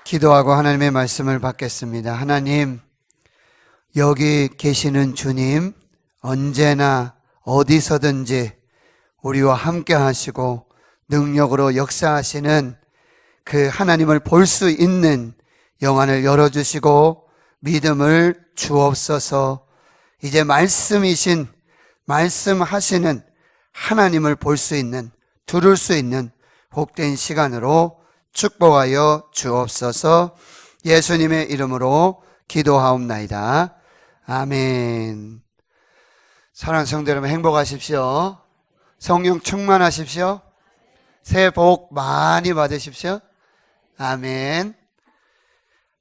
기도하고 하나님의 말씀을 받겠습니다. 하나님, 여기 계시는 주님, 언제나 어디서든지 우리와 함께 하시고 능력으로 역사하시는 그 하나님을 볼 수 있는 영안을 열어주시고 믿음을 주옵소서. 이제 말씀하시는 하나님을 볼 수 있는, 들을 수 있는 복된 시간으로 축복하여 주옵소서. 예수님의 이름으로 기도하옵나이다. 아멘. 사랑하는 성도 여러분, 행복하십시오. 성령 충만하십시오. 새해 복 많이 받으십시오. 아멘.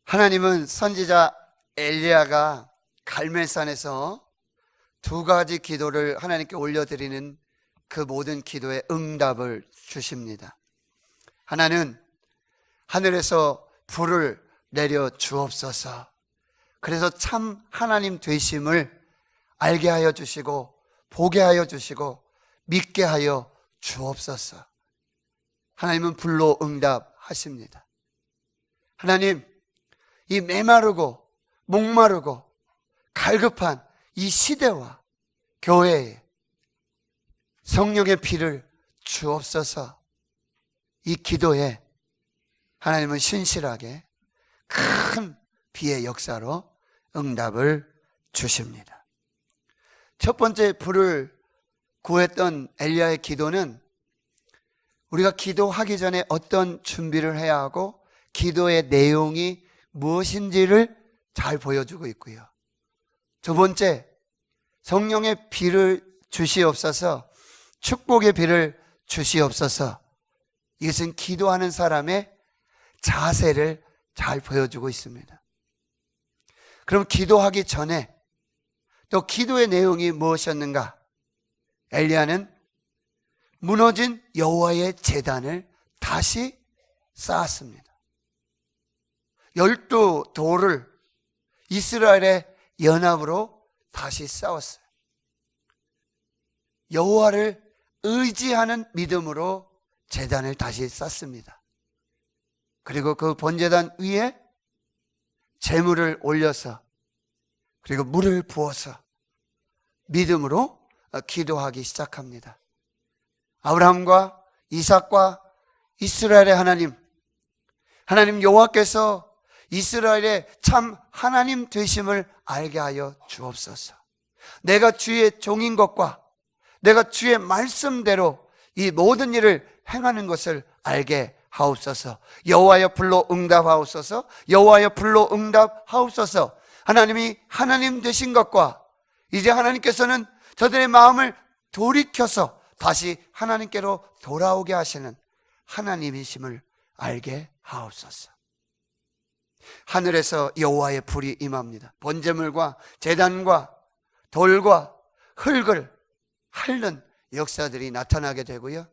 하나님은 선지자 엘리야가 갈멜산에서 두 가지 기도를 하나님께 올려드리는 그 모든 기도에 응답을 주십니다. 하나는 하늘에서 불을 내려 주옵소서. 그래서 참 하나님 되심을 알게 하여 주시고 보게 하여 주시고 믿게 하여 주옵소서. 하나님은 불로 응답하십니다. 하나님, 이 메마르고 목마르고 갈급한 이 시대와 교회에 성령의 피를 주옵소서. 이 기도에 하나님은 신실하게 큰 비의 역사로 응답을 주십니다. 첫 번째 불을 구했던 엘리야의 기도는 우리가 기도하기 전에 어떤 준비를 해야 하고 기도의 내용이 무엇인지를 잘 보여주고 있고요. 두 번째, 성령의 비를 주시옵소서, 축복의 비를 주시옵소서. 이것은 기도하는 사람의 자세를 잘 보여주고 있습니다. 그럼 기도하기 전에 또 기도의 내용이 무엇이었는가? 엘리야는 무너진 여호와의 제단을 다시 쌓았습니다. 12돌을 이스라엘의 연합으로 다시 쌓았어요. 여호와를 의지하는 믿음으로 제단을 다시 쌓습니다. 그리고 그 번제단 위에 제물을 올려서 그리고 물을 부어서 믿음으로 기도하기 시작합니다. 아브라함과 이삭과 이스라엘의 하나님 여호와께서 이스라엘의 참 하나님 되심을 알게 하여 주옵소서. 내가 주의 종인 것과 내가 주의 말씀대로 이 모든 일을 행하는 것을 알게 하옵소서. 여호와여 불로 응답하옵소서. 여호와여 불로 응답하옵소서. 하나님이 하나님 되신 것과 이제 하나님께서는 저들의 마음을 돌이켜서 다시 하나님께로 돌아오게 하시는 하나님이심을 알게 하옵소서. 하늘에서 여호와의 불이 임합니다. 번제물과 제단과 돌과 흙을 핥는 역사들이 나타나게 되고요.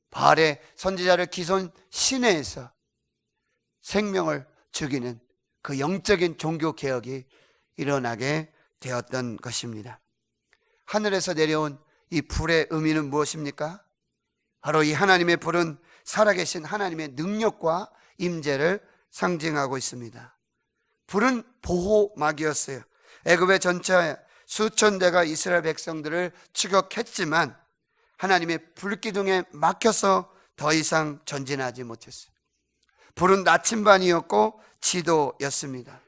바알의 선지자를 기손 시내에서 생명을 죽이는 그 영적인 종교 개혁이 일어나게 되었던 것입니다. 하늘에서 내려온 이 불의 의미는 무엇입니까? 바로 이 하나님의 불은 살아계신 하나님의 능력과 임재를 상징하고 있습니다. 불은 보호막이었어요. 애굽의 전차 수천 대가 이스라엘 백성들을 추격했지만 하나님의 불기둥에 막혀서 더 이상 전진하지 못했어요. 불은 나침반이었고 지도였습니다.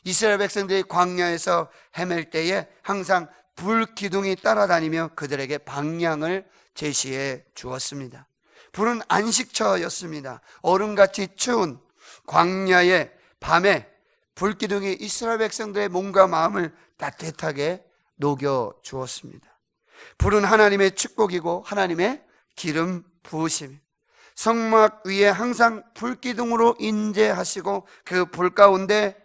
이스라엘 백성들이 광야에서 헤맬 때에 항상 불기둥이 따라다니며 그들에게 방향을 제시해 주었습니다. 불은 안식처였습니다. 얼음같이 추운 광야의 밤에 불기둥이 이스라엘 백성들의 몸과 마음을 따뜻하게 녹여 주었습니다. 불은 하나님의 축복이고 하나님의 기름 부으심. 성막 위에 항상 불기둥으로 인재하시고 그 불 가운데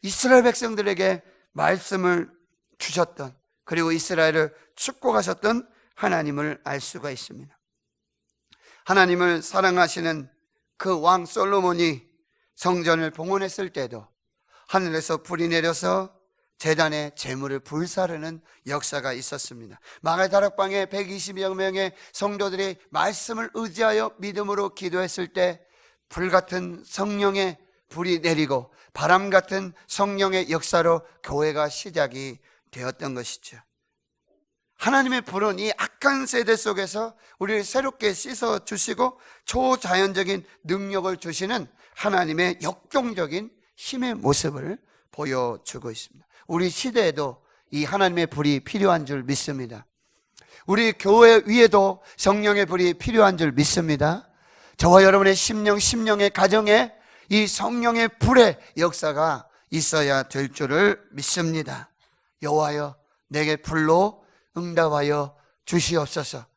이스라엘 백성들에게 말씀을 주셨던, 그리고 이스라엘을 축복하셨던 하나님을 알 수가 있습니다. 하나님을 사랑하시는 그 왕 솔로몬이 성전을 봉헌했을 때도 하늘에서 불이 내려서 제단에 제물을 불사르는 역사가 있었습니다. 마가의 다락방에 120여 명의 성도들이 말씀을 의지하여 믿음으로 기도했을 때 불같은 성령의 불이 내리고 바람 같은 성령의 역사로 교회가 시작이 되었던 것이죠. 하나님의 불은 이 악한 세대 속에서 우리를 새롭게 씻어주시고 초자연적인 능력을 주시는 하나님의 역동적인 힘의 모습을 보여주고 있습니다. 우리 시대에도 이 하나님의 불이 필요한 줄 믿습니다. 우리 교회 위에도 성령의 불이 필요한 줄 믿습니다. 저와 여러분의 심령의 가정에 이 성령의 불의 역사가 있어야 될 줄을 믿습니다. 여호와여, 내게 불로 응답하여 주시옵소서.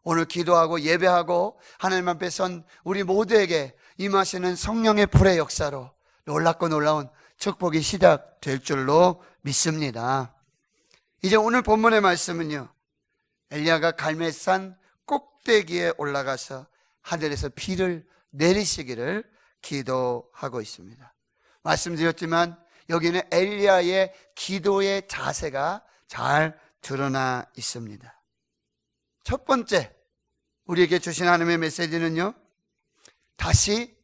오늘 기도하고 예배하고 하나님 앞에 선 우리 모두에게 임하시는 성령의 불의 역사로 놀랍고 놀라운 축복이 시작될 줄로 믿습니다. 이제 오늘 본문의 말씀은요, 엘리야가 갈멜산 꼭대기에 올라가서 하늘에서 비를 내리시기를 기도하고 있습니다. 말씀드렸지만 여기는 엘리야의 기도의 자세가 잘 드러나 있습니다. 첫 번째 우리에게 주신 하나님의 메시지는요, 다시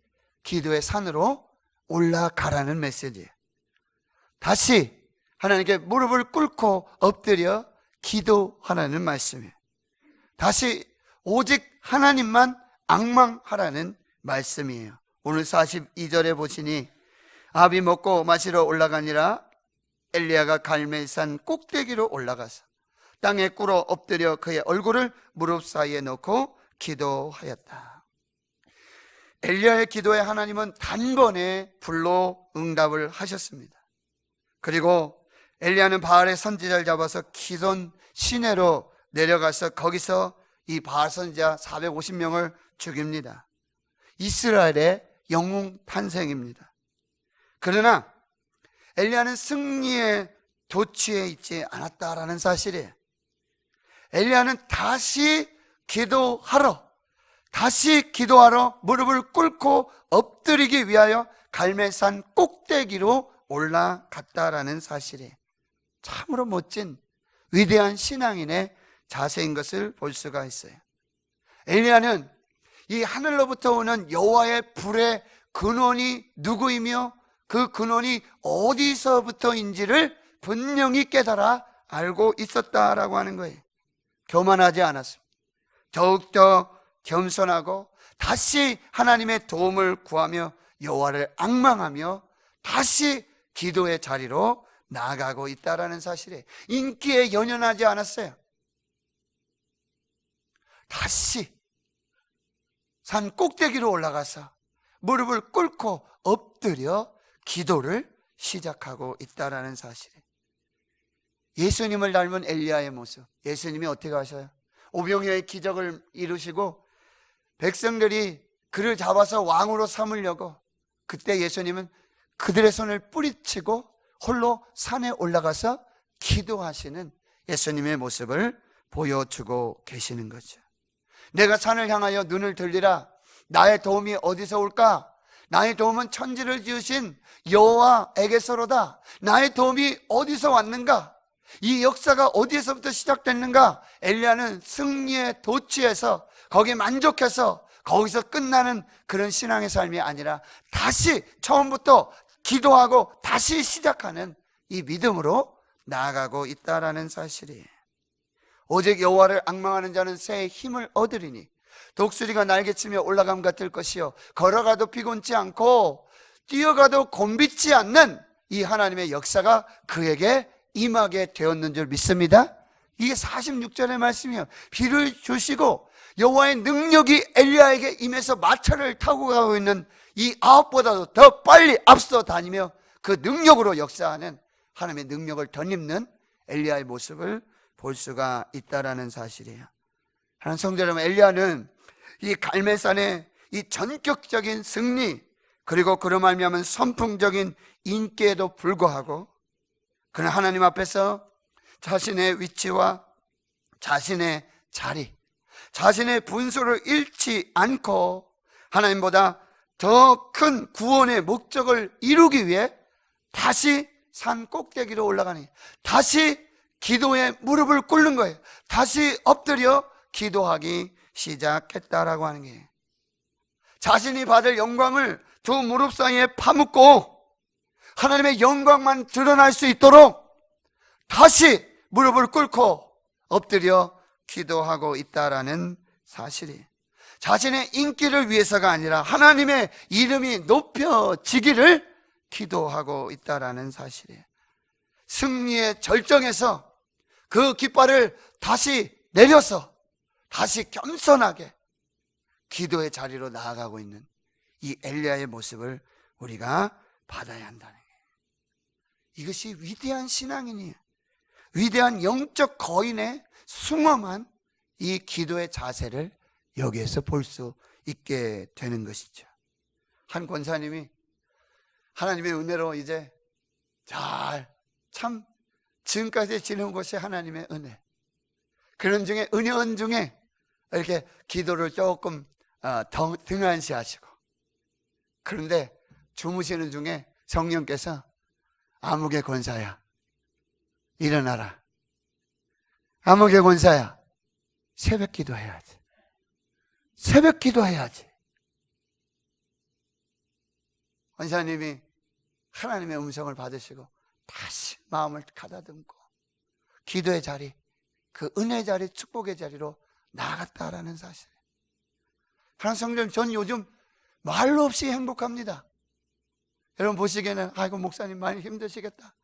기도의 산으로 올라가라는 메시지예요. 다시 하나님께 무릎을 꿇고 엎드려 기도하라는 말씀이에요. 다시 오직 하나님만 앙망하라는 말씀이에요. 오늘 42절에 보시니 아비 먹고 마시러 올라가니라 엘리야가 갈멜산 꼭대기로 올라가서 땅에 꿇어 엎드려 그의 얼굴을 무릎 사이에 놓고 기도하였다. 엘리야의 기도에 하나님은 단번에 불로 응답을 하셨습니다. 그리고 엘리야는 바알의 선지자를 잡아서 기손 시내로 내려가서 거기서 이 바알 선지자 450명을 죽입니다. 이스라엘의 영웅 탄생입니다. 그러나 엘리야는 승리의 도취에 있지 않았다라는 사실이에요. 엘리야는 다시 기도하러 무릎을 꿇고 엎드리기 위하여 갈멜산 꼭대기로 올라갔다라는 사실이에요. 참으로 멋진 위대한 신앙인의 자세인 것을 볼 수가 있어요. 엘리야는 이 하늘로부터 오는 여호와의 불의 근원이 누구이며 그 근원이 어디서부터인지를 분명히 깨달아 알고 있었다라고 하는 거예요. 교만하지 않았습니다. 더욱더 겸손하고 다시 하나님의 도움을 구하며 여호와를 앙망하며 다시 기도의 자리로 나아가고 있다라는 사실에 인기에 연연하지 않았어요. 다시 산 꼭대기로 올라가서 무릎을 꿇고 엎드려 기도를 시작하고 있다라는 사실이에요. 예수님을 닮은 엘리야의 모습, 예수님이 어떻게 하셔요? 오병이어의 기적을 이루시고 백성들이 그를 잡아서 왕으로 삼으려고, 그때 예수님은 그들의 손을 뿌리치고 홀로 산에 올라가서 기도하시는 예수님의 모습을 보여주고 계시는 거죠. 내가 산을 향하여 눈을 들리라. 나의 도움이 어디서 올까? 나의 도움은 천지를 지으신 여호와에게서로다. 나의 도움이 어디서 왔는가? 이 역사가 어디에서부터 시작됐는가? 엘리야는 승리의 도취에서 거기에 만족해서 거기서 끝나는 그런 신앙의 삶이 아니라 다시 처음부터 기도하고 다시 시작하는 이 믿음으로 나아가고 있다라는 사실이에요. 오직 여호와를 앙망하는 자는 새의 힘을 얻으리니 독수리가 날개치며 올라감 같을 것이요 걸어가도 피곤치 않고 뛰어가도 곤비치 않는 이 하나님의 역사가 그에게 임하게 되었는 줄 믿습니다. 이게 46절의 말씀이에요. 비를 주시고 여호와의 능력이 엘리야에게 임해서 마차를 타고 가고 있는 이 아합보다도 더 빨리 앞서 다니며 그 능력으로 역사하는 하나님의 능력을 덧입는 엘리야의 모습을 볼 수가 있다라는 사실이에요. 하나님 성도 여러분, 엘리야는 이 갈멜산의 이 전격적인 승리, 그리고 그로 말미암은 선풍적인 인기에도 불구하고 그는 하나님 앞에서 자신의 위치와 자신의 자리, 자신의 분수를 잃지 않고 하나님보다 더 큰 구원의 목적을 이루기 위해 다시 산 꼭대기로 올라가니, 다시 기도에 무릎을 꿇는 거예요. 다시 엎드려 기도하기 시작했다라고 하는 게, 자신이 받을 영광을 두 무릎 사이에 파묻고 하나님의 영광만 드러날 수 있도록 다시 무릎을 꿇고 엎드려 기도하고 있다라는 사실이, 자신의 인기를 위해서가 아니라 하나님의 이름이 높여지기를 기도하고 있다라는 사실이에요. 승리의 절정에서 그 깃발을 다시 내려서 다시 겸손하게 기도의 자리로 나아가고 있는 이 엘리야의 모습을 우리가 받아야 한다는 거예요. 이것이 위대한 신앙인이에요. 위대한 영적 거인의 숭엄한 이 기도의 자세를 여기에서 볼 수 있게 되는 것이죠. 한 권사님이 하나님의 은혜로 이제 참 지금까지 지내온 것이 하나님의 은혜, 그런 중에 은연 중에 이렇게 기도를 조금 등한시하시고, 그런데 주무시는 중에 성령께서 아무개 권사야 일어나라, 아무개 권사야 새벽 기도해야지, 새벽 기도해야지. 권사님이 하나님의 음성을 받으시고 다시 마음을 가다듬고 기도의 자리, 그 은혜의 자리, 축복의 자리로 나아갔다라는 사실. 하나님 성도님, 전 요즘 말로 없이 행복합니다. 여러분 보시기에는 아이고 목사님 많이 힘드시겠다.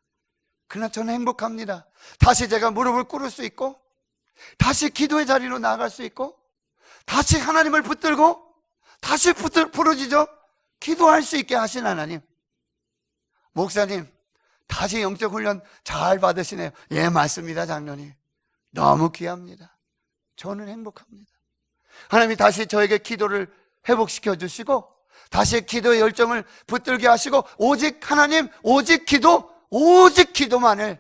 그러나 저는 행복합니다. 다시 제가 무릎을 꿇을 수 있고, 다시 기도의 자리로 나아갈 수 있고, 다시 하나님을 붙들고 다시 부르짖어 기도할 수 있게 하신 하나님. 목사님 다시 영적 훈련 잘 받으시네요. 예, 맞습니다 장로님. 너무 귀합니다. 저는 행복합니다. 하나님이 다시 저에게 기도를 회복시켜 주시고 다시 기도의 열정을 붙들게 하시고, 오직 하나님, 오직 기도만을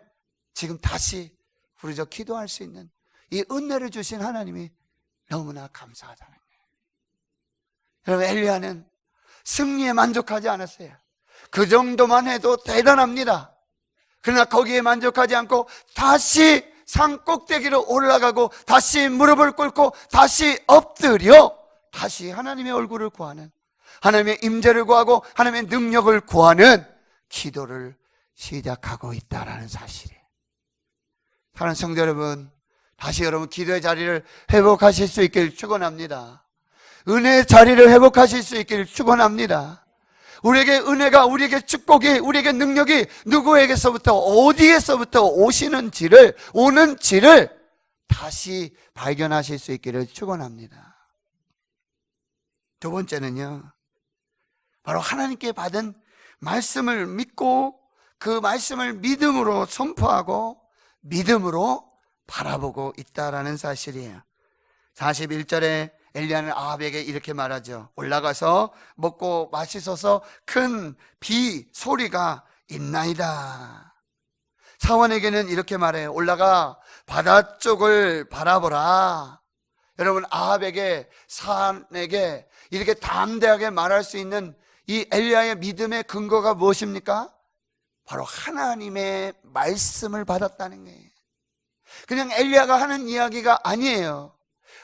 지금 다시 부르짖어 기도할 수 있는 이 은혜를 주신 하나님이 너무나 감사하다는 거예요. 여러분, 엘리야는 승리에 만족하지 않았어요. 그 정도만 해도 대단합니다. 그러나 거기에 만족하지 않고 다시 산 꼭대기로 올라가고 다시 무릎을 꿇고 다시 엎드려 다시 하나님의 얼굴을 구하는, 하나님의 임재를 구하고 하나님의 능력을 구하는 기도를 시작하고 있다라는 사실이에요. 사랑하는 성도 여러분, 다시 여러분 기도의 자리를 회복하실 수 있기를 축원합니다. 은혜의 자리를 회복하실 수 있기를 축원합니다. 우리에게 은혜가, 우리에게 축복이, 우리에게 능력이 누구에게서부터 어디에서부터 오는지를 다시 발견하실 수 있기를 축원합니다. 두 번째는요, 바로 하나님께 받은 말씀을 믿고 그 말씀을 믿음으로 선포하고 믿음으로 바라보고 있다라는 사실이에요. 41절에 엘리야는 아합에게 이렇게 말하죠. 올라가서 먹고 마시소서, 큰 비 소리가 있나이다. 사원에게는 이렇게 말해요. 올라가 바다 쪽을 바라보라. 여러분, 아합에게, 사안에게 이렇게 담대하게 말할 수 있는 이 엘리야의 믿음의 근거가 무엇입니까? 바로 하나님의 말씀을 받았다는 거예요. 그냥 엘리야가 하는 이야기가 아니에요.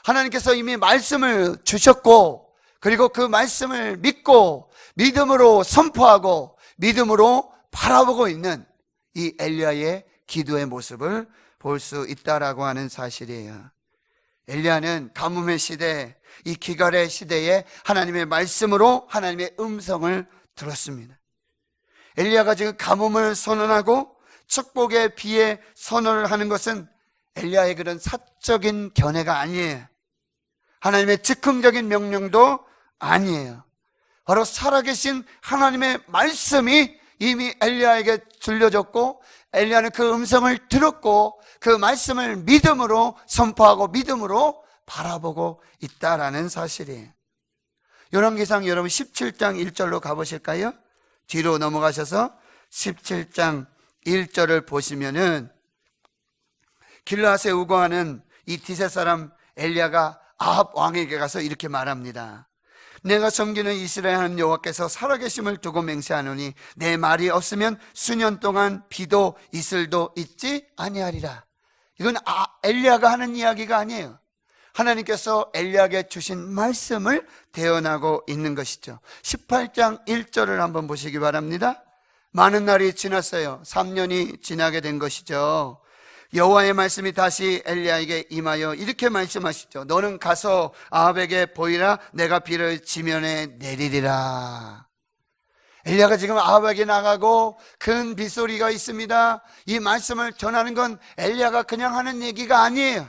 하나님께서 이미 말씀을 주셨고, 그리고 그 말씀을 믿고 믿음으로 선포하고 믿음으로 바라보고 있는 이 엘리야의 기도의 모습을 볼 수 있다라고 하는 사실이에요. 엘리야는 가뭄의 시대, 이 기갈의 시대에 하나님의 말씀으로 하나님의 음성을 들었습니다. 엘리야가 지금 가뭄을 선언하고 축복의 비에 선언을 하는 것은 엘리야의 그런 사적인 견해가 아니에요. 하나님의 즉흥적인 명령도 아니에요. 바로 살아계신 하나님의 말씀이 이미 엘리야에게 들려졌고, 엘리야는 그 음성을 들었고 그 말씀을 믿음으로 선포하고 믿음으로 바라보고 있다라는 사실이에요. 열왕기상 여러분 17장 1절로 가보실까요? 뒤로 넘어가셔서 17장 1절을 보시면은 길라앗에 우거하는 이 디셋 사람 엘리야가 아합 왕에게 가서 이렇게 말합니다. 내가 섬기는 이스라엘 하나님 여호와께서 살아계심을 두고 맹세하노니 내 말이 없으면 수년 동안 비도 이슬도 있지 아니하리라. 이건 엘리야가 하는 이야기가 아니에요. 하나님께서 엘리야에게 주신 말씀을 대언하고 있는 것이죠. 18장 1절을 한번 보시기 바랍니다. 많은 날이 지났어요. 3년이 지나게 된 것이죠. 여호와의 말씀이 다시 엘리야에게 임하여 이렇게 말씀하시죠. 너는 가서 아합에게 보이라. 내가 비를 지면에 내리리라. 엘리야가 지금 아합에게 나가고 큰 빗소리가 있습니다. 이 말씀을 전하는 건 엘리야가 그냥 하는 얘기가 아니에요.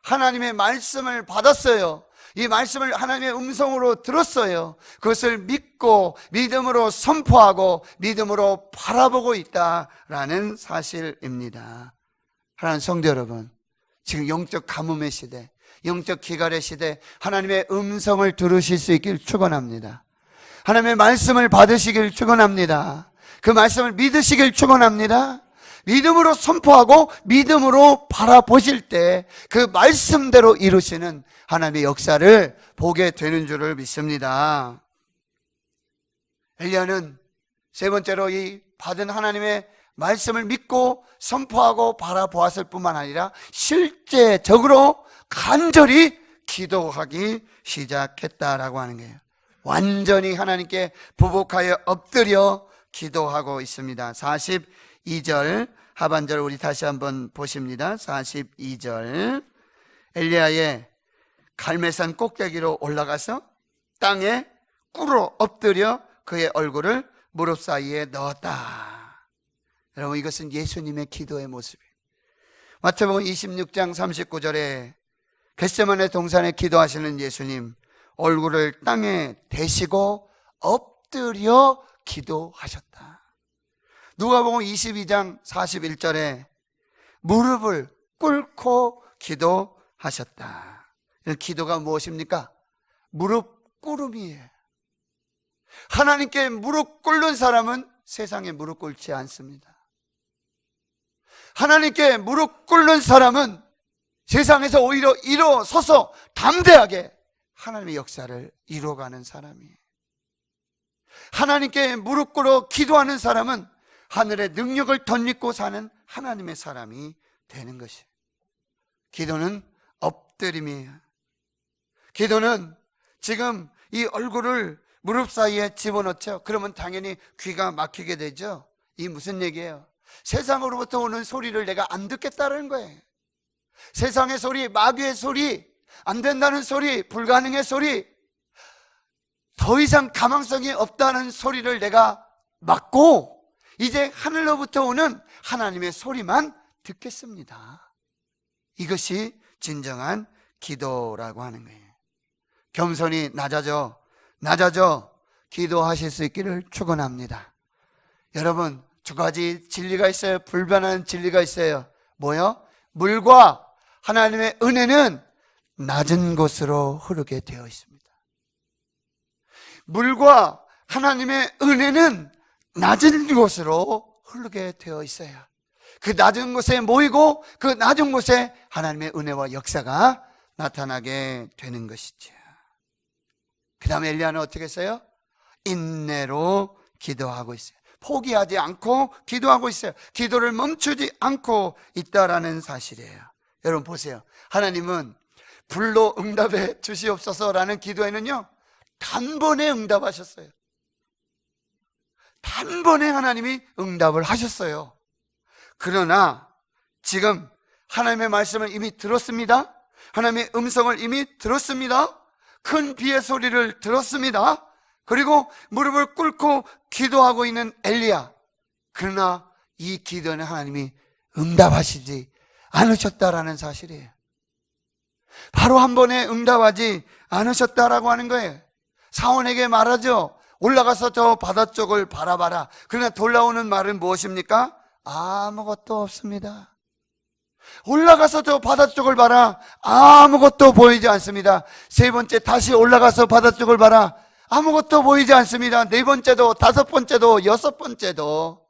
하나님의 말씀을 받았어요. 이 말씀을 하나님의 음성으로 들었어요. 그것을 믿고 믿음으로 선포하고 믿음으로 바라보고 있다라는 사실입니다. 하나님 성도 여러분, 지금 영적 가뭄의 시대, 영적 기갈의 시대, 하나님의 음성을 들으실 수 있길 축원합니다. 하나님의 말씀을 받으시길 축원합니다. 그 말씀을 믿으시길 축원합니다. 믿음으로 선포하고 믿음으로 바라보실 때 그 말씀대로 이루시는 하나님의 역사를 보게 되는 줄을 믿습니다. 엘리야는 세 번째로 이 받은 하나님의 말씀을 믿고 선포하고 바라보았을 뿐만 아니라 실제적으로 간절히 기도하기 시작했다라고 하는 거예요. 완전히 하나님께 부복하여 엎드려 기도하고 있습니다. 42절 하반절 우리 다시 한번 보십니다. 42절 엘리야의 갈멜산 꼭대기로 올라가서 땅에 꿇어 엎드려 그의 얼굴을 무릎 사이에 넣었다. 여러분, 이것은 예수님의 기도의 모습이에요. 마태복음 26장 39절에 겟세마네 동산에 기도하시는 예수님, 얼굴을 땅에 대시고 엎드려 기도하셨다. 누가복음 22장 41절에 무릎을 꿇고 기도하셨다. 기도가 무엇입니까? 무릎 꿇음이에요. 하나님께 무릎 꿇는 사람은 세상에 무릎 꿇지 않습니다. 하나님께 무릎 꿇는 사람은 세상에서 오히려 일어서서 담대하게 하나님의 역사를 이루어가는 사람이에요. 하나님께 무릎 꿇어 기도하는 사람은 하늘의 능력을 덧입고 사는 하나님의 사람이 되는 것이에요. 기도는 엎드림이에요. 기도는 지금 이 얼굴을 무릎 사이에 집어넣죠. 그러면 당연히 귀가 막히게 되죠. 이 무슨 얘기예요? 세상으로부터 오는 소리를 내가 안 듣겠다는 거예요. 세상의 소리, 마귀의 소리, 안 된다는 소리, 불가능의 소리, 더 이상 가망성이 없다는 소리를 내가 막고 이제 하늘로부터 오는 하나님의 소리만 듣겠습니다. 이것이 진정한 기도라고 하는 거예요. 겸손히 낮아져 기도하실 수 있기를 축원합니다. 여러분, 두 가지 진리가 있어요. 불변한 진리가 있어요. 뭐요? 물과 하나님의 은혜는 낮은 곳으로 흐르게 되어 있습니다. 물과 하나님의 은혜는 낮은 곳으로 흐르게 되어 있어요. 그 낮은 곳에 모이고 그 낮은 곳에 하나님의 은혜와 역사가 나타나게 되는 것이죠. 그 다음에 엘리야는 어떻게 했어요? 인내로 기도하고 있어요. 포기하지 않고 기도하고 있어요. 기도를 멈추지 않고 있다라는 사실이에요. 여러분 보세요. 하나님은 불로 응답해 주시옵소서라는 기도에는요, 단번에 응답하셨어요. 단번에 하나님이 응답을 하셨어요. 그러나 지금 하나님의 말씀을 이미 들었습니다. 하나님의 음성을 이미 들었습니다. 큰 비의 소리를 들었습니다. 그리고 무릎을 꿇고 기도하고 있는 엘리야. 그러나 이 기도는 하나님이 응답하시지 않으셨다라는 사실이에요. 바로 한 번에 응답하지 않으셨다라고 하는 거예요. 사원에게 말하죠. 올라가서 저 바다 쪽을 바라봐라. 그러나 돌아오는 말은 무엇입니까? 아무것도 없습니다. 올라가서 저 바다 쪽을 봐라. 아무것도 보이지 않습니다. 세 번째 다시 올라가서 바다 쪽을 봐라. 아무것도 보이지 않습니다. 네 번째도, 다섯 번째도, 여섯 번째도.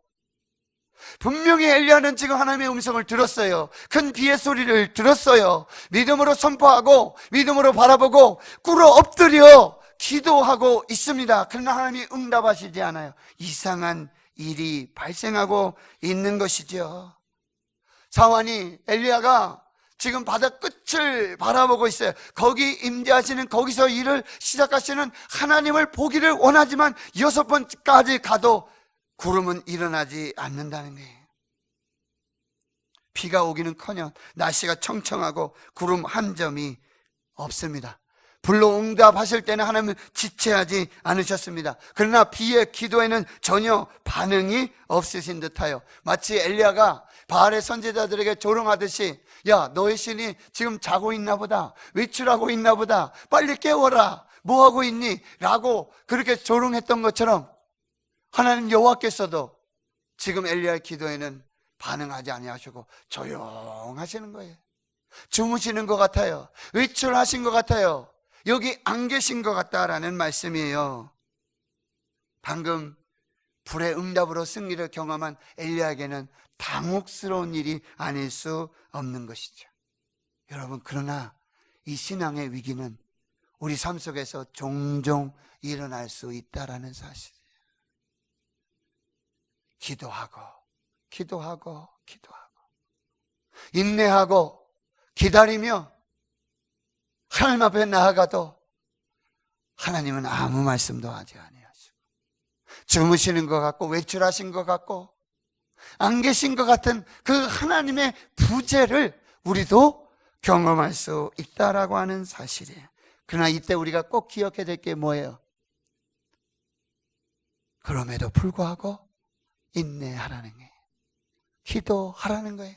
분명히 엘리야는 지금 하나님의 음성을 들었어요. 큰 비의 소리를 들었어요. 믿음으로 선포하고 믿음으로 바라보고 꿇어 엎드려 기도하고 있습니다. 그러나 하나님이 응답하시지 않아요. 이상한 일이 발생하고 있는 것이죠. 사환이 엘리야가 지금 바다 끝을 바라보고 있어요. 거기 임재하시는, 거기서 일을 시작하시는 하나님을 보기를 원하지만 6번까지 가도 구름은 일어나지 않는다는 거예요. 비가 오기는커녕 날씨가 청청하고 구름 한 점이 없습니다. 불로 응답하실 때는 하나님은 지체하지 않으셨습니다. 그러나 비의 기도에는 전혀 반응이 없으신 듯하여 마치 엘리야가 바알의 선지자들에게 조롱하듯이, 야, 너의 신이 지금 자고 있나 보다, 외출하고 있나 보다, 빨리 깨워라, 뭐하고 있니? 라고 그렇게 조롱했던 것처럼 하나님 여호와께서도 지금 엘리야의 기도에는 반응하지 아니하시고 조용하시는 거예요. 주무시는 것 같아요. 외출하신 것 같아요. 여기 안 계신 것 같다라는 말씀이에요. 방금 불의 응답으로 승리를 경험한 엘리야에게는 당혹스러운 일이 아닐 수 없는 것이죠. 여러분, 그러나 이 신앙의 위기는 우리 삶 속에서 종종 일어날 수 있다라는 사실이에요. 기도하고 인내하고 기다리며 하나님 앞에 나아가도 하나님은 아무 말씀도 하지 아니하시고 주무시는 것 같고 외출하신 것 같고 안 계신 것 같은 그 하나님의 부재를 우리도 경험할 수 있다라고 하는 사실이에요. 그러나 이때 우리가 꼭 기억해야 될 게 뭐예요? 그럼에도 불구하고 인내하라는 거예요. 기도하라는 거예요.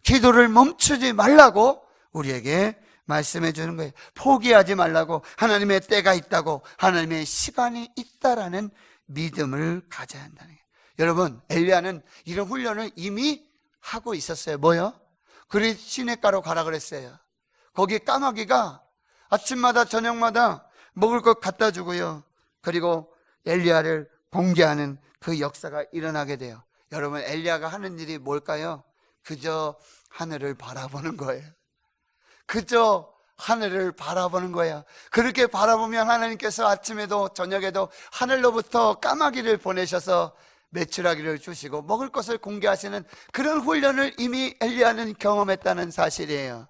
기도를 멈추지 말라고 우리에게 말씀해 주는 거예요. 포기하지 말라고, 하나님의 때가 있다고, 하나님의 시간이 있다라는 믿음을 가져야 한다는 거예요. 여러분, 엘리야는 이런 훈련을 이미 하고 있었어요. 뭐요? 그리 시냇가로 가라 그랬어요. 거기 까마귀가 아침마다 저녁마다 먹을 것 갖다 주고요, 그리고 엘리야를 공개하는 그 역사가 일어나게 돼요. 여러분, 엘리야가 하는 일이 뭘까요? 그저 하늘을 바라보는 거예요. 그저 하늘을 바라보는 거예요. 그렇게 바라보면 하나님께서 아침에도 저녁에도 하늘로부터 까마귀를 보내셔서 메추라기를 주시고 먹을 것을 공개하시는 그런 훈련을 이미 엘리야는 경험했다는 사실이에요.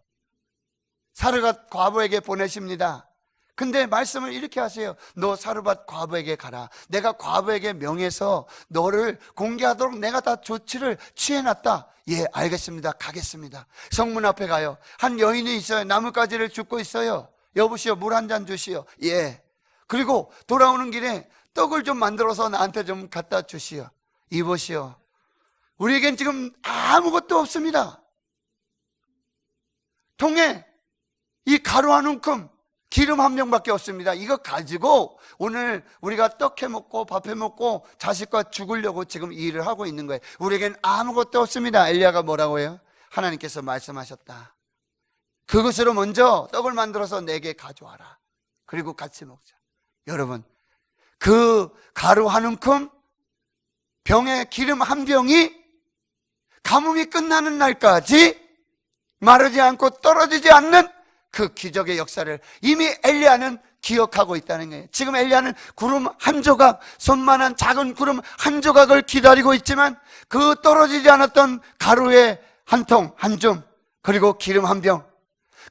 사르밧 과부에게 보내십니다. 근데 말씀을 이렇게 하세요. 너 사르밧 과부에게 가라. 내가 과부에게 명해서 너를 공개하도록 내가 다 조치를 취해놨다. 예, 알겠습니다. 가겠습니다. 성문 앞에 가요. 한 여인이 있어요. 나뭇가지를 줍고 있어요. 여보시오, 물 한 잔 주시오. 예. 그리고 돌아오는 길에 떡을 좀 만들어서 나한테 좀 갖다 주시오. 이보시오, 우리에겐 지금 아무것도 없습니다. 통에 이 가루 한 움큼, 기름 한 병밖에 없습니다. 이거 가지고 오늘 우리가 떡 해 먹고 밥 해 먹고 자식과 죽으려고 지금 이 일을 하고 있는 거예요. 우리에겐 아무것도 없습니다. 엘리야가 뭐라고 해요? 하나님께서 말씀하셨다. 그것으로 먼저 떡을 만들어서 내게 가져와라. 그리고 같이 먹자. 여러분, 그 가루 한 움큼, 병에 기름 한 병이 가뭄이 끝나는 날까지 마르지 않고 떨어지지 않는 그 기적의 역사를 이미 엘리야는 기억하고 있다는 거예요. 지금 엘리야는 구름 한 조각, 손만한 작은 구름 한 조각을 기다리고 있지만 그 떨어지지 않았던 가루의 한 통, 한 줌, 그리고 기름 한 병,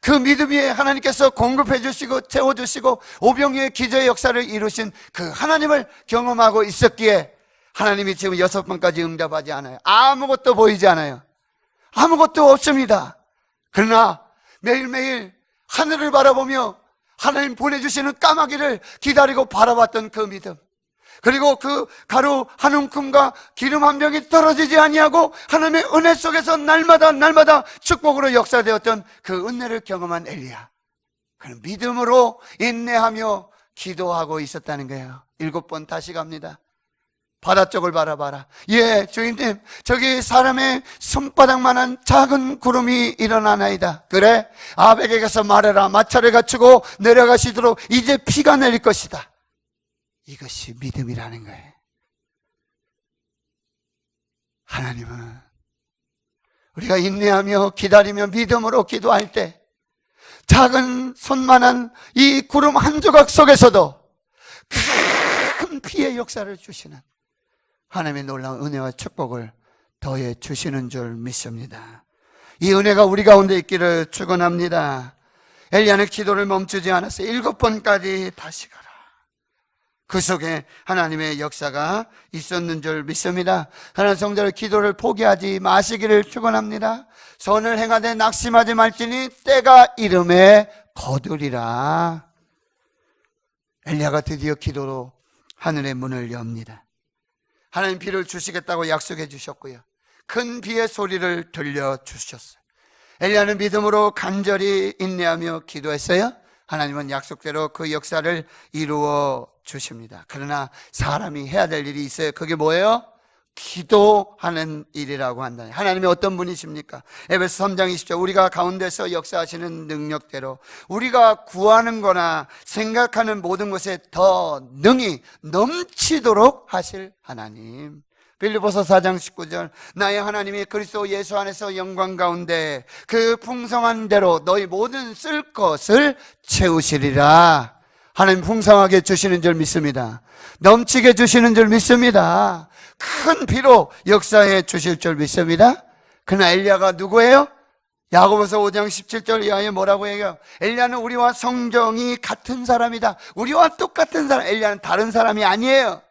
그 믿음 위에 하나님께서 공급해 주시고 채워주시고 오병이의 기적의 역사를 이루신 그 하나님을 경험하고 있었기에 하나님이 지금 6번까지 응답하지 않아요. 아무것도 보이지 않아요. 아무것도 없습니다. 그러나 매일매일 하늘을 바라보며 하나님 보내주시는 까마귀를 기다리고 바라봤던 그 믿음, 그리고 그 가루 한 움큼과 기름 한 병이 떨어지지 아니하고 하나님의 은혜 속에서 날마다 축복으로 역사되었던 그 은혜를 경험한 엘리야, 그는 믿음으로 인내하며 기도하고 있었다는 거예요. 7번 다시 갑니다. 바다 쪽을 바라봐라. 예, 주인님, 저기 사람의 손바닥만한 작은 구름이 일어나나이다. 그래, 아합에게 가서 말해라. 마차를 갖추고 내려가시도록 이제 비가 내릴 것이다. 이것이 믿음이라는 거예요. 하나님은 우리가 인내하며 기다리며 믿음으로 기도할 때 작은 손만한 이 구름 한 조각 속에서도 큰 비의 역사를 주시는 하나님의 놀라운 은혜와 축복을 더해 주시는 줄 믿습니다. 이 은혜가 우리 가운데 있기를 축원합니다. 엘리야는 기도를 멈추지 않았어요. 7번까지 다시 가라. 그 속에 하나님의 역사가 있었는 줄 믿습니다. 하나님 성도들, 기도를 포기하지 마시기를 축원합니다. 선을 행하되 낙심하지 말지니 때가 이름에 거두리라. 엘리야가 드디어 기도로 하늘의 문을 엽니다. 하나님 비를 주시겠다고 약속해 주셨고요, 큰 비의 소리를 들려주셨어요. 엘리야는 믿음으로 간절히 인내하며 기도했어요. 하나님은 약속대로 그 역사를 이루어 주십니다. 그러나 사람이 해야 될 일이 있어요. 그게 뭐예요? 기도하는 일이라고 한다. 하나님이 어떤 분이십니까? 에베소 3장 20절, 우리가 가운데서 역사하시는 능력대로 우리가 구하는 거나 생각하는 모든 것에 더 능히 넘치도록 하실 하나님. 빌립보서 4장 19절, 나의 하나님이 그리스도 예수 안에서 영광 가운데 그 풍성한 대로 너희 모든 쓸 것을 채우시리라. 하나님 풍성하게 주시는 줄 믿습니다. 넘치게 주시는 줄 믿습니다. 큰 비로 역사해 주실 줄 믿습니다. 그러나 엘리야가 누구예요? 야고보서 5장 17절 이하에 뭐라고 얘기해요? 엘리야는 우리와 성정이 같은 사람이다. 우리와 똑같은 사람. 엘리야는 다른 사람이 아니에요.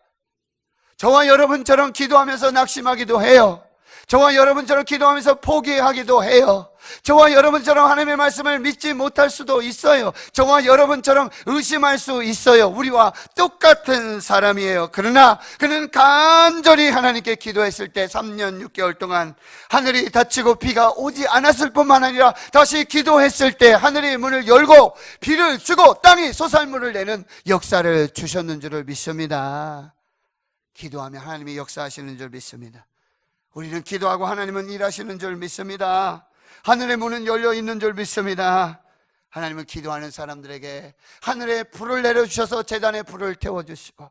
저와 여러분처럼 기도하면서 낙심하기도 해요. 저와 여러분처럼 기도하면서 포기하기도 해요. 저와 여러분처럼 하나님의 말씀을 믿지 못할 수도 있어요. 저와 여러분처럼 의심할 수 있어요. 우리와 똑같은 사람이에요. 그러나 그는 간절히 하나님께 기도했을 때 3년 6개월 동안 하늘이 닫히고 비가 오지 않았을 뿐만 아니라 다시 기도했을 때 하늘의 문을 열고 비를 주고 땅이 소살물을 내는 역사를 주셨는 줄을 믿습니다. 기도하며 하나님이 역사하시는 줄 믿습니다. 우리는 기도하고 하나님은 일하시는 줄 믿습니다. 하늘의 문은 열려 있는 줄 믿습니다. 하나님은 기도하는 사람들에게 하늘에 불을 내려주셔서 제단에 불을 태워주시고,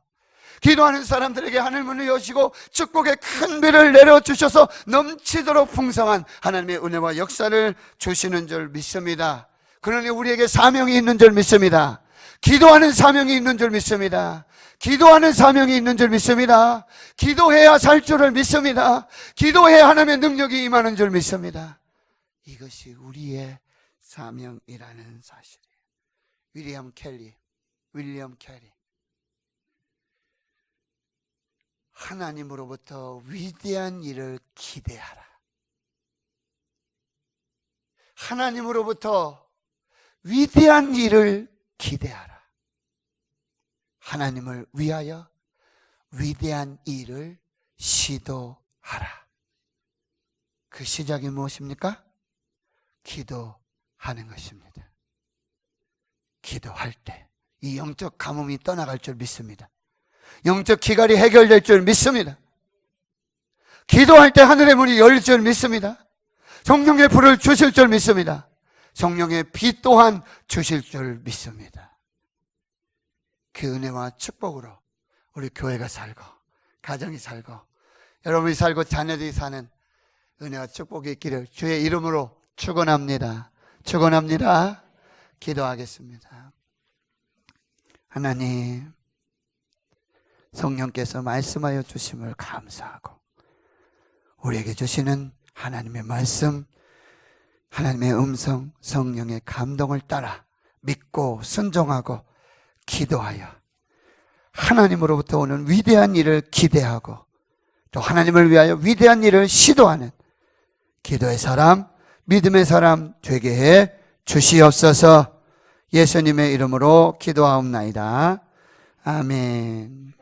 기도하는 사람들에게 하늘 문을 여시고 축복의 큰 비를 내려주셔서 넘치도록 풍성한 하나님의 은혜와 역사를 주시는 줄 믿습니다. 그러니 우리에게 사명이 있는 줄 믿습니다. 기도하는 사명이 있는 줄 믿습니다. 기도하는 사명이 있는 줄 믿습니다. 기도해야 살 줄을 믿습니다. 기도해야 하나님의 능력이 임하는 줄 믿습니다. 이것이 우리의 사명이라는 사실이에요. 윌리엄 캐리. 하나님으로부터 위대한 일을 기대하라. 하나님으로부터 위대한 일을 기대하라. 하나님을 위하여 위대한 일을 시도하라. 그 시작이 무엇입니까? 기도하는 것입니다. 기도할 때 이 영적 가뭄이 떠나갈 줄 믿습니다. 영적 기갈이 해결될 줄 믿습니다. 기도할 때 하늘의 문이 열릴 줄 믿습니다. 성령의 불을 주실 줄 믿습니다. 성령의 비 또한 주실 줄 믿습니다. 그 은혜와 축복으로 우리 교회가 살고 가정이 살고 여러분이 살고 자녀들이 사는 은혜와 축복이 있기를 주의 이름으로 축원합니다. 축원합니다. 기도하겠습니다. 하나님, 성령께서 말씀하여 주심을 감사하고 우리에게 주시는 하나님의 말씀, 하나님의 음성, 성령의 감동을 따라 믿고 순종하고 기도하여 하나님으로부터 오는 위대한 일을 기대하고 또 하나님을 위하여 위대한 일을 시도하는 기도의 사람, 믿음의 사람 되게 해 주시옵소서. 예수님의 이름으로 기도하옵나이다. 아멘.